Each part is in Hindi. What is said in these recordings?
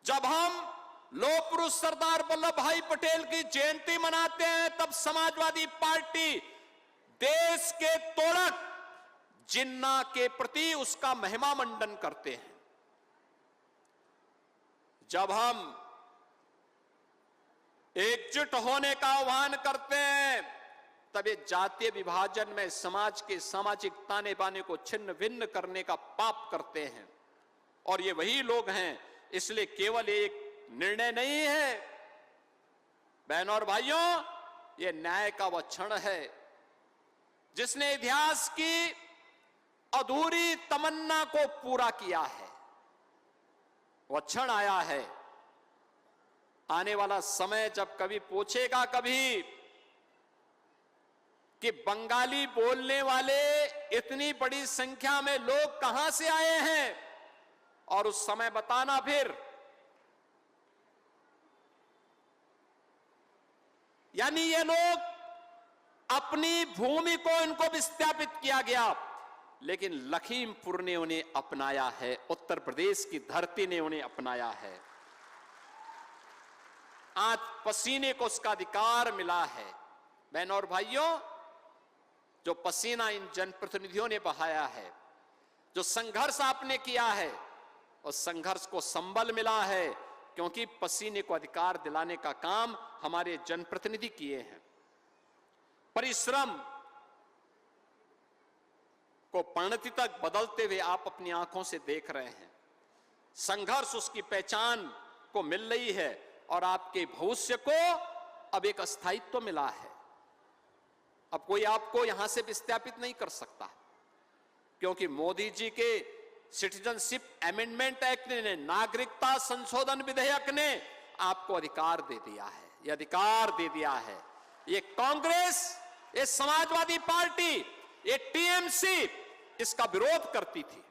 जब हम लौह पुरुष सरदार वल्लभ भाई पटेल की जयंती मनाते हैं, तब समाजवादी पार्टी देश के तोड़क जिन्ना के प्रति उसका महिमा मंडन करते हैं। जब हम एकजुट होने का आह्वान करते हैं, तब ये जातीय विभाजन में समाज के सामाजिक ताने बाने को छिन्न भिन्न करने का पाप करते हैं। और ये वही लोग हैं, इसलिए केवल एक निर्णय नहीं है बहनों और भाइयों, ये न्याय का वह क्षण है जिसने इतिहास की अधूरी तमन्ना को पूरा किया है। वह क्षण आया है। आने वाला समय जब कभी पूछेगा कभी कि बंगाली बोलने वाले इतनी बड़ी संख्या में लोग कहां से आए हैं, और उस समय बताना फिर, यानी ये लोग अपनी भूमि को इनको विस्थापित किया गया, लेकिन लखीमपुर ने उन्हें अपनाया है, उत्तर प्रदेश की धरती ने उन्हें अपनाया है। आज पसीने को उसका अधिकार मिला है। बहनों और भाइयों, जो पसीना इन जनप्रतिनिधियों ने बहाया है, जो संघर्ष आपने किया है, उस संघर्ष को संबल मिला है, क्योंकि पसीने को अधिकार दिलाने का काम हमारे जनप्रतिनिधि किए हैं। परिश्रम को परिणति तक बदलते हुए आप अपनी आंखों से देख रहे हैं। संघर्ष उसकी पहचान को मिल रही है, और आपके भविष्य को अब एक अस्थायित्व मिला है। अब कोई आपको यहां से विस्थापित नहीं कर सकता, क्योंकि मोदी जी के सिटीजनशिप अमेंडमेंट एक्ट ने, नागरिकता संशोधन विधेयक ने आपको अधिकार दे दिया है। यह अधिकार दे दिया है। ये कांग्रेस, ये समाजवादी पार्टी, ये टीएमसी इसका विरोध करती थी।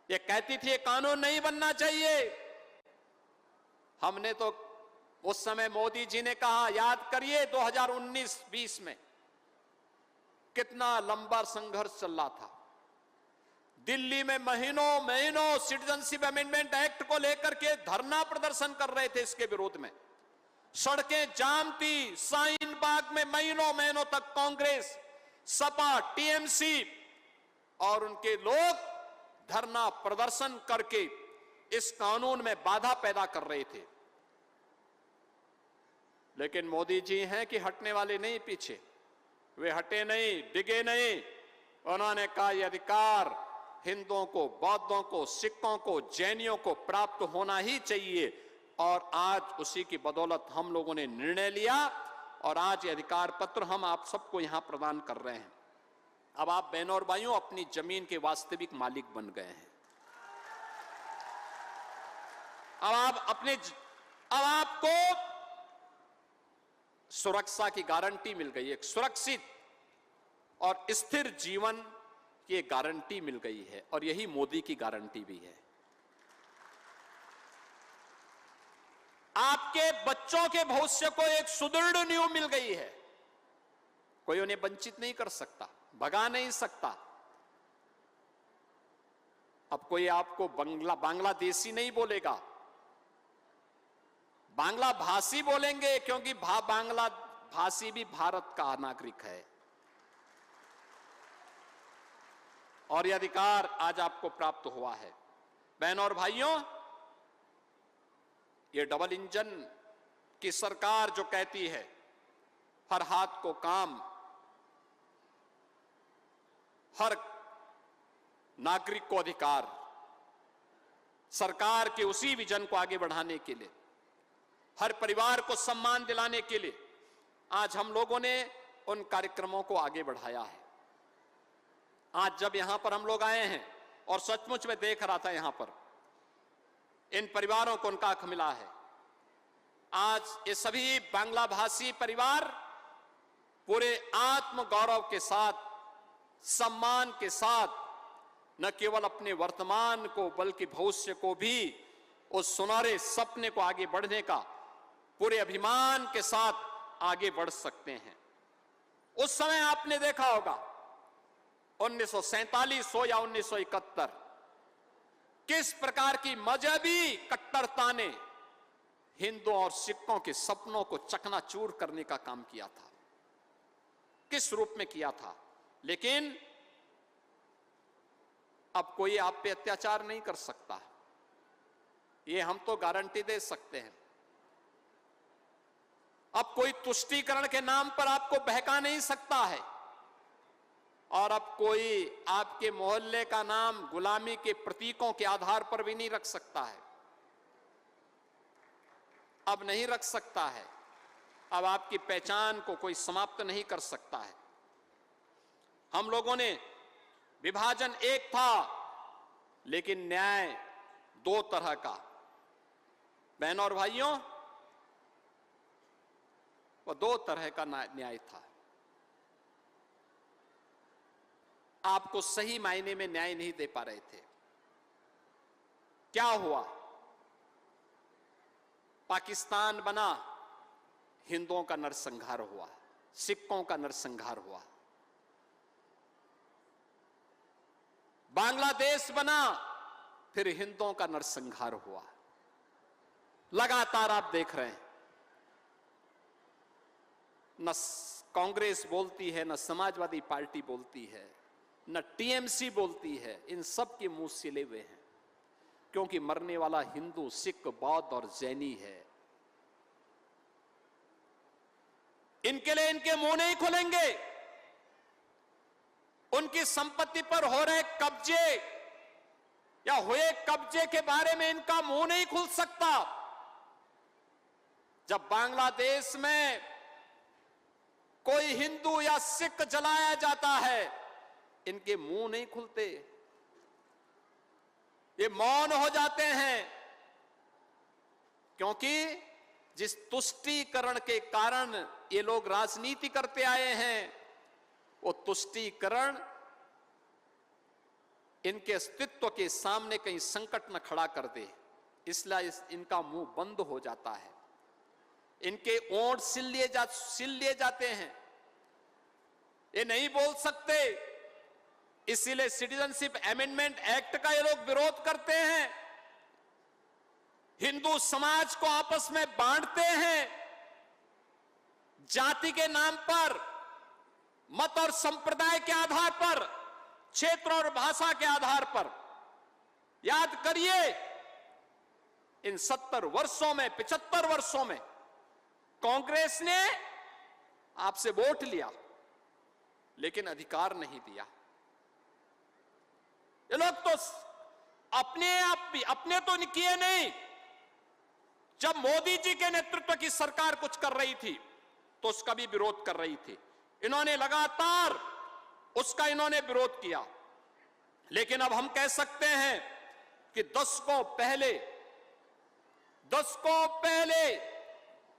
ये कहती थी ये कानून नहीं बनना चाहिए। हमने तो उस समय मोदी जी ने कहा, याद करिए 2019-20 में कितना लंबा संघर्ष चल रहा था। दिल्ली में महीनों सिटीजनशिप अमेंडमेंट एक्ट को लेकर के धरना प्रदर्शन कर रहे थे। इसके विरोध में सड़कें जाम थी। शाहीन बाग में महीनों तक कांग्रेस, सपा, टीएमसी और उनके लोग धरना प्रदर्शन करके इस कानून में बाधा पैदा कर रहे थे। लेकिन मोदी जी हैं कि हटने वाले नहीं पीछे। वे हटे नहीं, डिगे नहीं। उन्होंने कहा यह अधिकार हिंदुओं को, बौद्धों को, सिखों को, जैनियों को प्राप्त होना ही चाहिए। और आज उसी की बदौलत हम लोगों ने निर्णय लिया, और आज ये अधिकार पत्र हम आप सबको यहां प्रदान कर रहे हैं। अब आप बहनों और भाइयों अपनी जमीन के वास्तविक मालिक बन गए हैं। अब आपको सुरक्षा की गारंटी मिल गई है। एक सुरक्षित और स्थिर जीवन की एक गारंटी मिल गई है, और यही मोदी की गारंटी भी है। आपके बच्चों के भविष्य को एक सुदृढ़ नींव मिल गई है। कोई उन्हें वंचित नहीं कर सकता, भगा नहीं सकता। अब कोई आपको बांग्लादेशी नहीं बोलेगा, बांग्ला भाषी बोलेंगे, क्योंकि बांग्ला भाषी भी भारत का नागरिक है। और यह अधिकार आज आपको प्राप्त हुआ है। बहनों और भाइयों, ये डबल इंजन की सरकार जो कहती है हर हाथ को काम, हर नागरिक को अधिकार, सरकार के उसी विजन को आगे बढ़ाने के लिए, हर परिवार को सम्मान दिलाने के लिए आज हम लोगों ने उन कार्यक्रमों को आगे बढ़ाया है। आज जब यहां पर हम लोग आए हैं, और सचमुच में देख रहा था यहां पर इन परिवारों को उनका हक मिला है। आज ये सभी बांग्ला भाषी परिवार पूरे आत्म गौरव के साथ, सम्मान के साथ न केवल अपने वर्तमान को बल्कि भविष्य को भी, उस सुनहरे सपने को आगे बढ़ने का पूरे अभिमान के साथ आगे बढ़ सकते हैं। उस समय आपने देखा होगा 1947 हो या 1971, किस प्रकार की मजहबी कट्टरता ने हिंदुओं और सिखों के सपनों को चकनाचूर करने का काम किया था, किस रूप में किया था। लेकिन अब कोई आप पे अत्याचार नहीं कर सकता, ये हम तो गारंटी दे सकते हैं। अब कोई तुष्टीकरण के नाम पर आपको बहका नहीं सकता है, और अब कोई आपके मोहल्ले का नाम गुलामी के प्रतीकों के आधार पर भी नहीं रख सकता है, अब नहीं रख सकता है। अब आपकी पहचान को कोई समाप्त नहीं कर सकता है। हम लोगों ने विभाजन एक था, लेकिन न्याय दो तरह का। बहनों और भाइयों, वह दो तरह का न्याय था। आपको सही मायने में न्याय नहीं दे पा रहे थे। क्या हुआ? पाकिस्तान बना, हिंदुओं का नरसंहार हुआ, सिखों का नरसंहार हुआ। बांग्लादेश बना, फिर हिंदुओं का नरसंहार हुआ। लगातार आप देख रहे हैं, न कांग्रेस बोलती है, न समाजवादी पार्टी बोलती है, न टीएमसी बोलती है, इन सब के मुंह सिले हुए हैं, क्योंकि मरने वाला हिंदू, सिख, बौद्ध और जैनी है। इनके लिए इनके मुंह नहीं खुलेंगे। उनकी संपत्ति पर हो रहे कब्जे या हुए कब्जे के बारे में इनका मुंह नहीं खुल सकता। जब बांग्लादेश में कोई हिंदू या सिख जलाया जाता है, इनके मुंह नहीं खुलते, ये मौन हो जाते हैं, क्योंकि जिस तुष्टीकरण के कारण ये लोग राजनीति करते आए हैं, वो तुष्टीकरण इनके अस्तित्व के सामने कहीं संकट न खड़ा कर दे, इसलिए इनका मुंह बंद हो जाता है। इनके ओंठ सिल लिए जाते हैं, ये नहीं बोल सकते। इसीलिए सिटीजनशिप अमेंडमेंट एक्ट का ये लोग विरोध करते हैं, हिंदू समाज को आपस में बांटते हैं, जाति के नाम पर, मत और संप्रदाय के आधार पर, क्षेत्र और भाषा के आधार पर। याद करिए, इन 70 वर्षों में, 75 वर्षों में कांग्रेस ने आपसे वोट लिया, लेकिन अधिकार नहीं दिया। ये लोग तो अपने तो किए नहीं। जब मोदी जी के नेतृत्व की सरकार कुछ कर रही थी, तो उसका भी विरोध कर रही थी। इन्होंने लगातार उसका विरोध किया। लेकिन अब हम कह सकते हैं कि दशकों पहले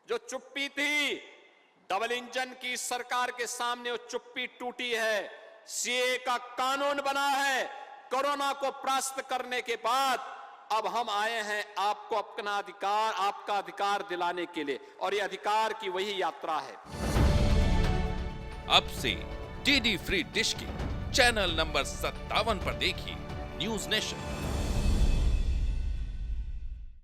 जो चुप्पी थी, डबल इंजन की सरकार के सामने वो चुप्पी टूटी है। सीए का कानून बना है। कोरोना को परास्त करने के बाद अब हम आए हैं आपको अपना अधिकार, आपका अधिकार दिलाने के लिए, और ये अधिकार की वही यात्रा है। अब से डीडी फ्री डिश की चैनल नंबर 57 पर देखिए न्यूज नेशन।